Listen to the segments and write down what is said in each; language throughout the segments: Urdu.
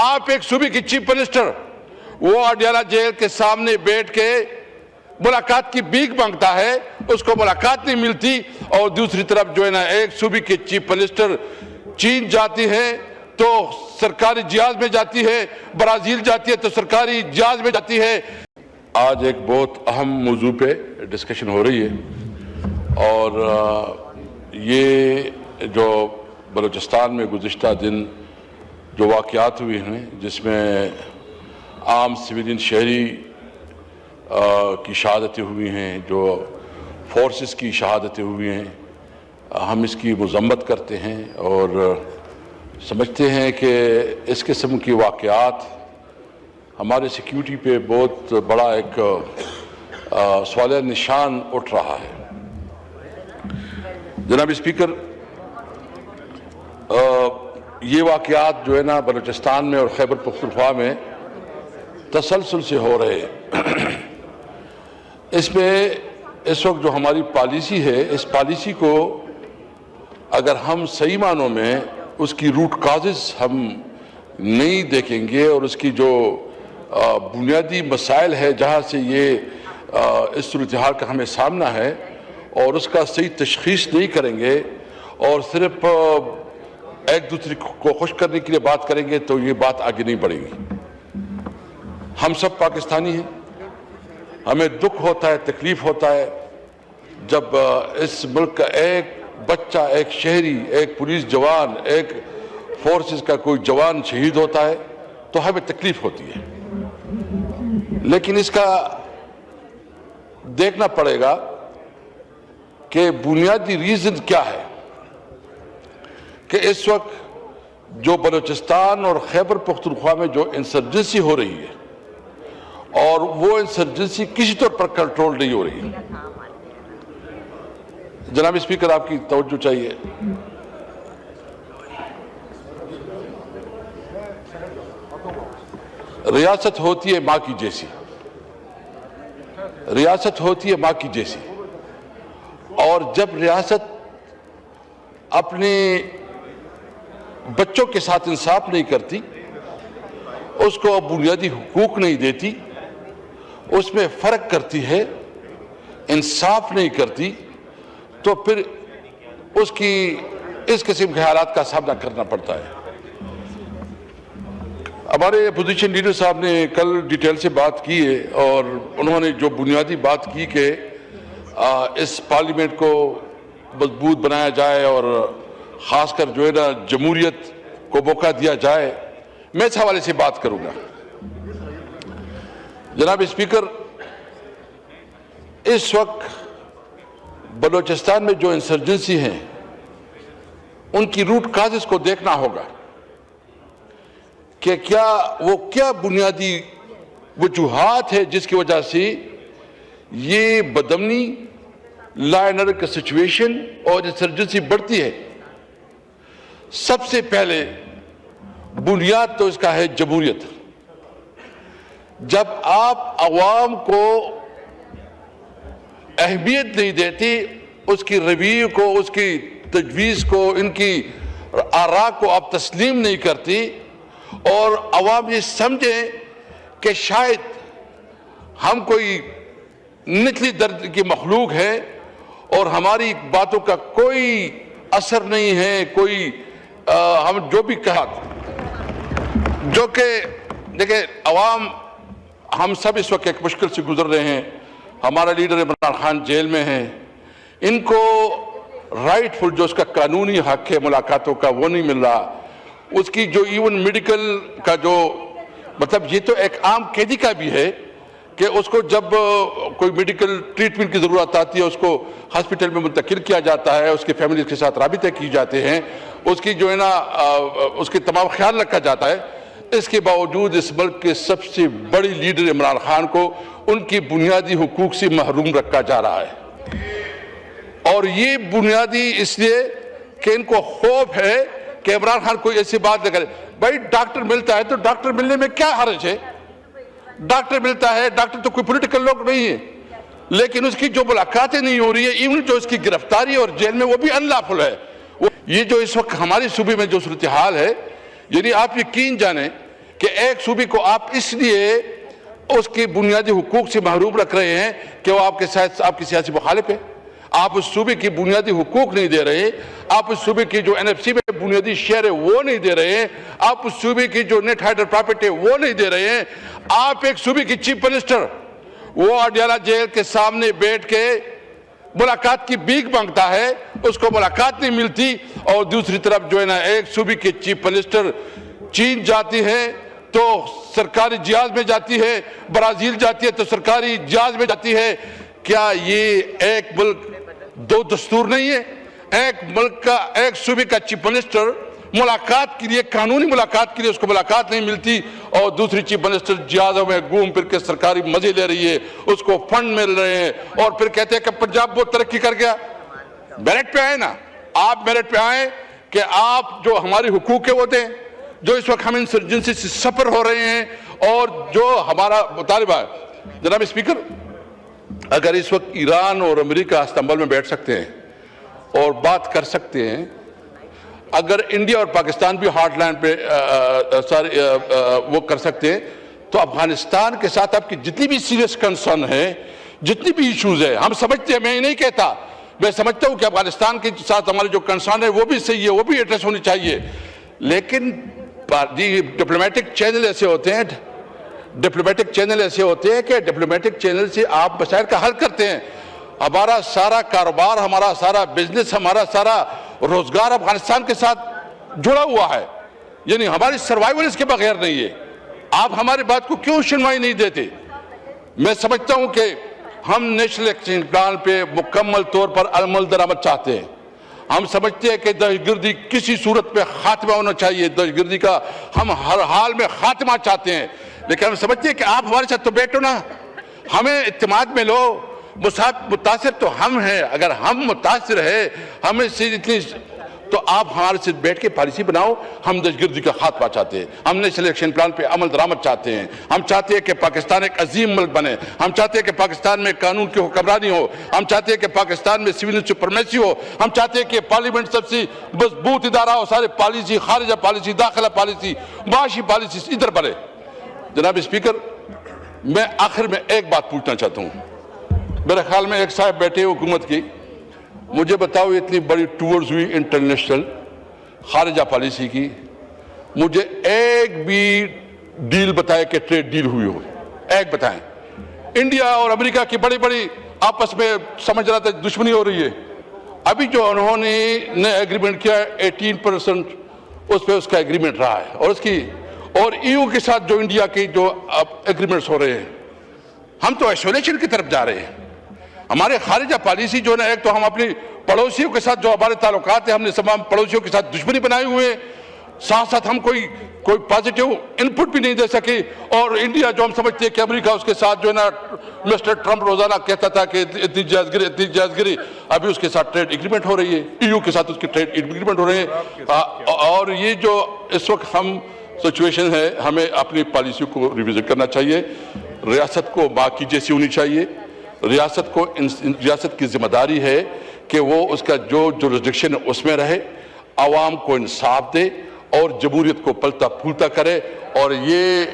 آپ ایک صوبے کی چیف منسٹر وہ اڈیالہ جیل کے سامنے بیٹھ کے ملاقات کی بھیک مانگتا ہے, اس کو ملاقات نہیں ملتی, اور دوسری طرف جو ہے نا ایک صوبے کی چیف منسٹر چین جاتی ہے تو سرکاری جہاز میں جاتی ہے, برازیل جاتی ہے تو سرکاری جہاز میں جاتی ہے. آج ایک بہت اہم موضوع پہ ڈسکشن ہو رہی ہے, اور یہ جو بلوچستان میں گزشتہ دن جو واقعات ہوئے ہیں جس میں عام سویلین شہری کی شہادتیں ہوئی ہیں, جو فورسز کی شہادتیں ہوئی ہیں, ہم اس کی مذمت کرتے ہیں اور سمجھتے ہیں کہ اس قسم کی واقعات ہمارے سیکیورٹی پہ بہت بڑا ایک سوال نشان اٹھ رہا ہے. جناب اسپیکر, یہ واقعات جو ہے نا بلوچستان میں اور خیبر پختونخوا میں تسلسل سے ہو رہے ہیں. اس میں اس وقت جو ہماری پالیسی ہے, اس پالیسی کو اگر ہم صحیح معنوں میں اس کی روٹ کازز ہم نہیں دیکھیں گے اور اس کی جو بنیادی مسائل ہے جہاں سے یہ اس صورتحال کا ہمیں سامنا ہے, اور اس کا صحیح تشخیص نہیں کریں گے اور صرف ایک دوسرے کو خوش کرنے کے لیے بات کریں گے تو یہ بات آگے نہیں بڑھے گی. ہم سب پاکستانی ہیں, ہمیں دکھ ہوتا ہے, تکلیف ہوتا ہے جب اس ملک کا ایک بچہ, ایک شہری, ایک پولیس جوان, ایک فورسز کا کوئی جوان شہید ہوتا ہے تو ہمیں تکلیف ہوتی ہے. لیکن اس کا دیکھنا پڑے گا کہ بنیادی ریزن کیا ہے کہ اس وقت جو بلوچستان اور خیبر پختونخوا میں جو انسرجنسی ہو رہی ہے اور وہ انسرجنسی کسی طور پر کنٹرول نہیں ہو رہی ہے. جناب اسپیکر, آپ کی توجہ چاہیے. ریاست ہوتی ہے ماں کی جیسی, ریاست ہوتی ہے ماں کی جیسی, اور جب ریاست اپنے بچوں کے ساتھ انصاف نہیں کرتی, اس کو بنیادی حقوق نہیں دیتی, اس میں فرق کرتی ہے, انصاف نہیں کرتی, تو پھر اس کی اس قسم کے حالات کا سامنا کرنا پڑتا ہے. ہمارے اپوزیشن لیڈر صاحب نے کل ڈیٹیل سے بات کی ہے اور انہوں نے جو بنیادی بات کی کہ اس پارلیمنٹ کو مضبوط بنایا جائے اور خاص کر جو ہے نا جمہوریت کو موقع دیا جائے, میں اس حوالے سے بات کروں گا. جناب اسپیکر, اس وقت بلوچستان میں جو انسرجنسی ہیں ان کی روٹ کازز کو دیکھنا ہوگا کہ کیا بنیادی وجوہات ہے جس کی وجہ سے یہ بدامنی, لا اینڈ آرڈر کا سچویشن اور انسرجنسی بڑھتی ہے. سب سے پہلے بنیاد تو اس کا ہے جمہوریت. جب آپ عوام کو اہمیت نہیں دیتی, اس کی رویے کو, اس کی تجویز کو, ان کی آراء کو آپ تسلیم نہیں کرتی اور عوام یہ سمجھیں کہ شاید ہم کوئی نچلی درجے کی مخلوق ہے اور ہماری باتوں کا کوئی اثر نہیں ہے, کوئی ہم جو بھی کہا, جو کہ دیکھیں عوام, ہم سب اس وقت ایک مشکل سے گزر رہے ہیں. ہمارا لیڈر عمران خان جیل میں ہیں, ان کو رائٹ فل جو اس کا قانونی حق ہے ملاقاتوں کا وہ نہیں مل رہا. اس کی جو ایون میڈیکل کا جو مطلب, یہ تو ایک عام قیدی کا بھی ہے کہ اس کو جب کوئی میڈیکل ٹریٹمنٹ کی ضرورت آتی ہے اس کو ہاسپٹل میں منتقل کیا جاتا ہے, اس کی فیملی کے ساتھ رابطے کی جاتے ہیں, اس کی جو ہے نا اس کے تمام خیال رکھا جاتا ہے. اس کے باوجود اس ملک کے سب سے بڑی لیڈر عمران خان کو ان کی بنیادی حقوق سے محروم رکھا جا رہا ہے. اور یہ بنیادی اس لیے کہ ان کو خوف ہے کہ عمران خان کوئی ایسی بات نہ کرے. بھائی ڈاکٹر ملتا ہے تو ڈاکٹر ملنے میں کیا حرج ہے, ڈاکٹر ملتا ہے, ڈاکٹر تو کوئی پولیٹیکل لوگ نہیں ہے, لیکن اس کی جو ملاقاتیں نہیں ہو رہی ہے, ایون جو اس کی گرفتاری اور جیل میں وہ بھی انلافل ہے. یہ جو اس وقت ہماری صوبے میں جو صورتحال ہے, یعنی آپ یقین جانیں کہ ایک صوبے کو آپ اس لیے اس کی بنیادی حقوق سے محروم رکھ رہے ہیں کہ وہ آپ کی سیاسی مخالف ہے. آپ اس صوبے کی بنیادی حقوق نہیں دے رہے, آپ اس صوبے کی جو NFC میں بنیادی شیئر ہے وہ نہیں دے رہے ہیں, آپ اس صوبے کی جو نیٹ ہائڈر پراپرٹی ہے وہ نہیں دے رہے ہیں. آپ ایک صوبے کی چیف منسٹر وہ اڈیالہ جیل کے سامنے بیٹھ کے ملاقات کی بھیک مانگتا ہے, اس کو ملاقات نہیں ملتی, اور دوسری طرف جو ہے نا ایک صوبے کی چیف منسٹر چین جاتی ہے تو سرکاری جہاز میں جاتی ہے, برازیل جاتی ہے تو سرکاری جہاز میں جاتی ہے. کیا یہ ایک ملک دو دستور نہیں ہے؟ ایک ملک کا ایک صوبے کا چیف منسٹر ملاقات کے لیے, قانونی ملاقات کے لیے اس کو ملاقات نہیں ملتی, اور دوسری چیف منسٹر جہازوں میں گھوم پھر کے سرکاری مزے لے رہی ہے, اس کو فنڈ مل رہے ہیں, اور پھر کہتے ہیں کہ پنجاب بہت ترقی کر گیا. میرٹ پہ آئے نا, آپ میرٹ پہ آئیں کہ آپ جو ہماری حقوق ہے وہ دیں. جو اس وقت ہم انسرجنسی سے سفر ہو رہے ہیں اور جو ہمارا مطالبہ ہے, جناب اسپیکر, اگر اس وقت ایران اور امریکہ استنبول میں بیٹھ سکتے ہیں اور بات کر سکتے ہیں, اگر انڈیا اور پاکستان بھی ہارٹ لائن پہ وہ کر سکتے ہیں, تو افغانستان کے ساتھ آپ کی جتنی بھی سیریس کنسرن ہے, جتنی بھی ایشوز ہے, ہم سمجھتے ہیں, میں یہ نہیں کہتا, میں سمجھتا ہوں کہ افغانستان کے ساتھ ہمارے جو کنسرن ہے وہ بھی صحیح ہے, وہ بھی ایڈریس ہونی چاہیے. لیکن ڈپلومیٹک چینل ایسے ہوتے ہیں, کہ ڈپلومیٹک چینل سے آپ مسائل کا حل کرتے ہیں. ہمارا سارا کاروبار, ہمارا سارا بزنس, ہمارا سارا روزگار افغانستان کے ساتھ جڑا ہوا ہے, یعنی ہماری سروائیول اس کے بغیر نہیں ہے. آپ ہماری بات کو کیوں سنوائی نہیں دیتے؟ میں سمجھتا ہوں کہ ہم نیشنل ایکشن پلان پہ مکمل طور پر عمل درآمد چاہتے ہیں. ہم سمجھتے ہیں کہ دہشت گردی کسی صورت پہ خاتمہ ہونا چاہیے, دہشت گردی کا ہم ہر حال میں خاتمہ چاہتے ہیں. لیکن ہم سمجھتے ہیں کہ آپ ہمارے ساتھ تو بیٹھو نا, ہمیں اعتماد میں لو, متاثر تو ہم ہیں, اگر ہم متاثر ہیں ہمیں سے اتنی, تو آپ ہمارے سے بیٹھ کے پالیسی بناؤ. ہم دہشت گردی کا خاتمہ چاہتے ہیں, ہم نیشنل ایکشن پلان پہ عمل درآمد چاہتے ہیں, ہم چاہتے ہیں کہ پاکستان ایک عظیم ملک بنے, ہم چاہتے ہیں کہ پاکستان میں قانون کی حکمرانی ہو, ہم چاہتے ہیں کہ پاکستان میں سول سپرمیسی ہو, ہم چاہتے ہیں کہ پارلیمنٹ سب سے مضبوط ادارہ ہو, سارے پالیسی, خارجہ پالیسی, داخلہ پالیسی, معاشی پالیسی ادھر بنے. جناب اسپیکر, میں آخر میں ایک بات پوچھنا چاہتا ہوں. میرے خیال میں ایک صاحب بیٹھے حکومت کی, مجھے بتاؤ اتنی بڑی ٹورز ہوئی انٹرنیشنل خارجہ پالیسی کی, مجھے ایک بھی ڈیل بتائے کہ ٹریڈ ڈیل ہوئی ہو, ایک بتائیں. انڈیا اور امریکہ کی بڑی بڑی آپس میں سمجھ رہا تھا دشمنی ہو رہی ہے. ابھی جو انہوں نے نئے ایگریمنٹ کیا 18% اس پہ اس کا ایگریمنٹ رہا ہے, اور اس کی اور EU کے ساتھ جو انڈیا کی جو ایگریمنٹس ہو رہے ہیں, ہم تو ایسولیشن کی طرف جا رہے ہیں. ہمارے خارجہ پالیسی جو ہے, ایک تو ہم اپنی پڑوسیوں کے ساتھ جو ہمارے تعلقات ہیں, ہم نے تمام پڑوسیوں کے ساتھ دشمنی بنائے ہوئے ہیں, ساتھ ساتھ ہم کوئی پازیٹیو انپٹ بھی نہیں دے سکے. اور انڈیا جو ہم سمجھتے ہیں کہ امریکہ اس کے ساتھ جو ہے نا, مسٹر ٹرمپ روزانہ کہتا تھا کہ اتنی جائز گری, ابھی اس کے ساتھ ٹریڈ ایگریمنٹ ہو رہی ہے, EU کے ساتھ اس کی ٹریڈ ایگریمنٹ ہو رہے ہیں. اور یہ جو اس وقت ہم سچویشن ہے, ہمیں اپنی پالیسی کو ریویزٹ کرنا چاہیے. ریاست کو ماں کی جیسی ہونی چاہیے. ریاست کی ذمہ داری ہے کہ وہ اس کا جو جورسڈکشن ہے اس میں رہے, عوام کو انصاف دے اور جمہوریت کو پلتا پھولتا کرے. اور یہ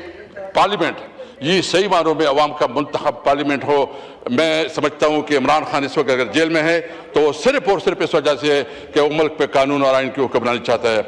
پارلیمنٹ, یہ صحیح معنوں میں عوام کا منتخب پارلیمنٹ ہو. میں سمجھتا ہوں کہ عمران خان اس وقت اگر جیل میں ہے تو وہ صرف اور صرف اس وجہ سے ہے کہ وہ ملک پہ قانون اور آئین کی حکمرانی چاہتا ہے.